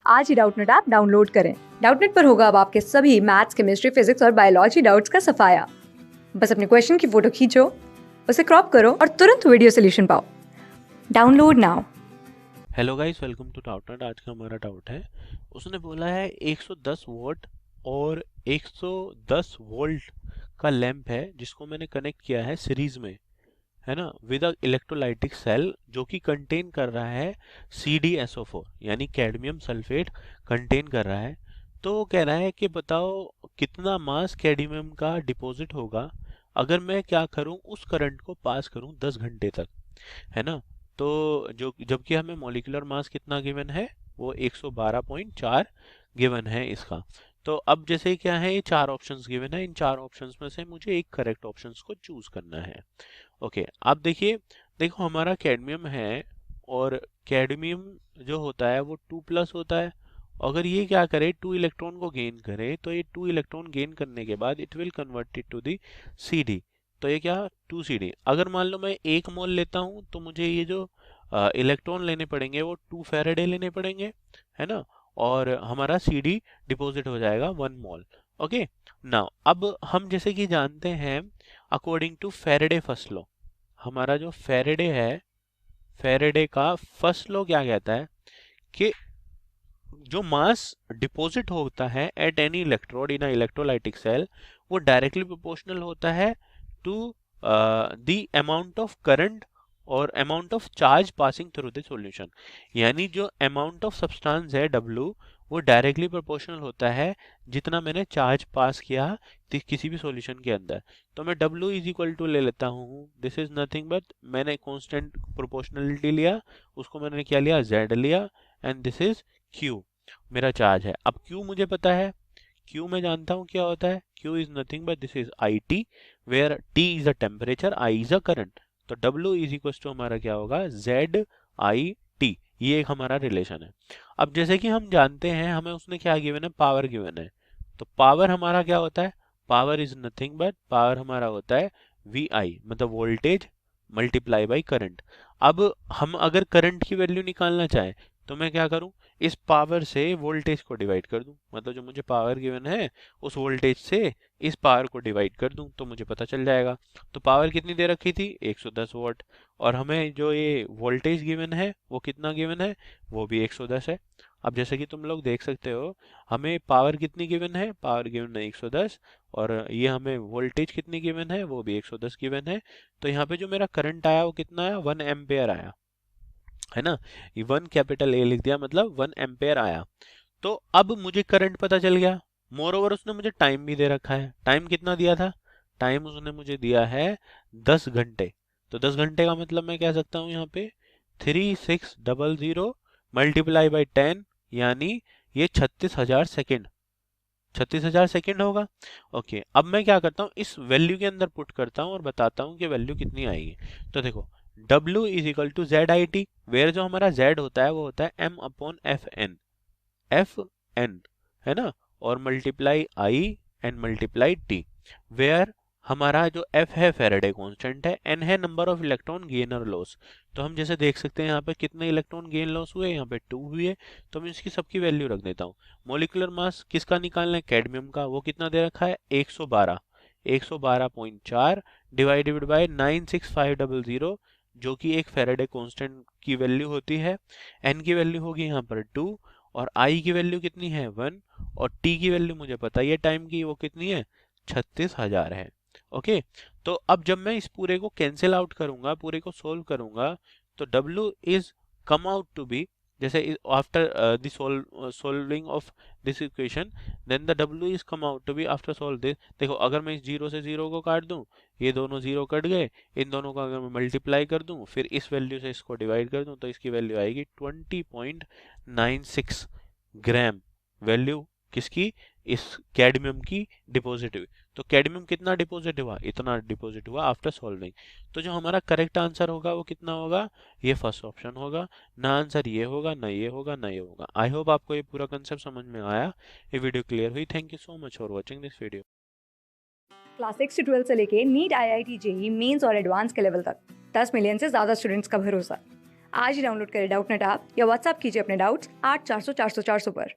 आज ही Doubtnut app download करें। Doubtnut पर होगा अब आपके सभी मैथ्स, केमिस्ट्री, फिजिक्स और बायोलॉजी डाउट्स का सफाया। बस अपने क्वेश्चन की फोटो खींचो, उसे क्रॉप करो और तुरंत वीडियो सोल्यूशन पाओ। Download now. Hello guys, welcome to Doubtnut. आज का हमारा डाउट है, उसने बोला है 110 वोल्ट और 110 वोल्ट का लैंप है जिसको मैंने कनेक्ट किया है सीरीज में, है ना, विद अ इलेक्ट्रोलाइटिक सेल जो कि कंटेन कर रहा है CdSO4 यानी कैडमियम सल्फेट कंटेन कर रहा है। तो वो कह रहा है कि बताओ कितना मास कैडमियम का डिपॉजिट होगा अगर मैं क्या करूं, उस करंट को पास करूं 10 घंटे तक, है ना। तो जो जबकि हमें मॉलिक्यूलर मास कितना गिवन है, वो 112.4 गिवन है इसका। तो अब जैसे क्या है, ये चार ऑप्शंस गिवन है, इन चार ऑप्शंस में से मुझे एक करेक्ट ऑप्शंस को चूज करना है। ओके, अब देखिए, देखो हमारा कैडमियम है और कैडमियम जो होता है वो 2+ होता है। अगर ये क्या करे, 2 इलेक्ट्रॉन को गेन करे, तो ये 2 इलेक्ट्रॉन गेन करने के बाद it will convert it to the CD। तो ये क्या, 2CD। अगर मान लो मैं 1 मोल लेता हूँ तो मुझे ये जो इलेक्ट्रॉन लेने पड़ेंगे वो 2 फैराडे लेने पड़ेंगे, है ना। और हमारा CD डिपॉजिट हो जाएगा 1 मोल। ओके, नाउ अब हम जैसे कि जानते हैं, according to Faraday first law, हमारा जो फैराडे है, फैराडे का फर्स्ट लॉ क्या कहता है कि जो मास डिपॉजिट होता है at any electrode in a electrolytic cell, वो डायरेक्टली प्रोपोर्शनल होता है to the amount of current और amount of charge passing through the solution. यानी जो अमाउंट ऑफ सब्सटेंस है W, वो डायरेक्टली प्रोपोर्शनल होता है जितना मैंने चार्ज पास किया किसी भी सॉल्यूशन के अंदर। तो मैं W इज इक्वल टू ले लेता हूँ, दिस इज नथिंग बट मैंने कांस्टेंट प्रोपोर्शनलिटी लिया, उसको मैंने क्या लिया, Z लिया, एंड दिस इज Q मेरा चार्ज है। अब Q मुझे पता है, Q मैं जानता हूँ क्या होता है, Q is nothing but this is IT, where T is a temperature, I is a current. तो W इज इक्वल टू हमारा क्या होगा, ZIT। ये एक हमारा रिलेशन है। अब जैसे कि हम जानते हैं, हमें उसने क्या गिवन है, पावर गिवन है। तो पावर हमारा क्या होता है, power is nothing but power हमारा होता है VI, मतलब वोल्टेज मल्टीप्लाई बाई करंट। अब हम अगर करंट की वैल्यू निकालना चाहें तो मैं क्या करूं, इस पावर से वोल्टेज को डिवाइड कर दूं, मतलब जो मुझे पावर गिवन है उस वोल्टेज से इस पावर को डिवाइड कर दूं तो मुझे पता चल जाएगा। तो पावर कितनी दे रखी थी, 110 वॉट, और हमें जो ये वोल्टेज गिवन है वो कितना गिवन है, वो भी 110 है। अब जैसे कि तुम लोग देख सकते हो, हमें पावर कितनी गिवन है, पावर गिवन है 110, और ये हमें वोल्टेज कितनी गिवन है, वो भी 110 गिवन है। तो यहाँ पे जो मेरा करंट आया वो कितना आया, 1 एम्पेयर आया, है ना। ये 1 कैपिटल A लिख दिया, मतलब 1 एम्पेयर आया। तो अब मुझे करंट पता चल गया। मोर ओवर उसने मुझे टाइम भी दे रखा है। टाइम कितना दिया था, टाइम उसने मुझे दिया है 10 घंटे। तो 10 घंटे का मतलब मैं कह सकता हूँ यहाँ पे 3600 मल्टीप्लाई बाई 10, यानी ये 36,000 सेकेंड, 36,000 सेकेंड होगा। ओके, अब मैं क्या करता हूँ, इस वैल्यू के अंदर पुट करता हूँ और बताता हूँ कि वैल्यू कितनी आएगी। तो देखो, W is equal to ZIT, where जो हमारा Z होता है वो होता है M/FN, है ना, और multiply I and multiply T, where हमारा जो F है फैराडे कांस्टेंट है, N है नंबर ऑफ इलेक्ट्रॉन गेन और लॉस। तो हम जैसे देख सकते हैं यहाँ पे कितने इलेक्ट्रॉन गेन लॉस हुए, यहाँ पे 2 हुए। तो मैं इसकी सबकी वैल्यू रख देता हूँ। मोलिकुलर मास किसका निकालना है, कैडमियम का, वो कितना दे रखा है, 112, 112.4 डिवाइडेड बाय 96500, जो कि एक फैराडे कांस्टेंट की वैल्यू होती है। N की वैल्यू होगी यहाँ पर 2, और I की वैल्यू कितनी है, 1, और T की वैल्यू मुझे पता ही है टाइम की, वो कितनी है, 36,000 है। ओके, तो अब जब मैं इस पूरे को कैंसिल आउट करूंगा, पूरे को सोल्व करूंगा, तो W is come out to be, जैसे after the solving of this equation, then the W is come out to be after solve this. देखो, अगर मैं इस जीरो से जीरो को काट दूं, ये दोनों जीरो कट गए, इन दोनों का अगर मैं मल्टीप्लाई कर दूं, फिर इस वैल्यू से इसको डिवाइड कर दूं, तो इसकी वैल्यू आएगी 20.96 ग्राम। वैल्यू किसकी, इस कैडमियम की डिपॉजिट हुई। तो कैडमियम कितना डिपॉजिट हुआ, इतना डिपॉजिट हुआ आफ्टर सॉल्विंग। तो जो हमारा करेक्ट आंसर होगा वो कितना होगा, ये फर्स्ट ऑप्शन होगा। ना आंसर ये होगा, ना ये होगा, ना ये होगा। आई होप आपको ये पूरा कंसेप्ट समझ में आया, ये वीडियो क्लियर हुई। Thank you so much for watching this video. Class 6 से 12 से लेके नीट, IIT, JEE मेंस और एडवांस के लेवल तक 10 मिलियन से ज्यादा स्टूडेंट्स का भरोसा। आज ही डाउनलोड करें डाउटनेट ऐप या व्हाट्सएप कीजिए अपने डाउट्स 8400 400 400 पर।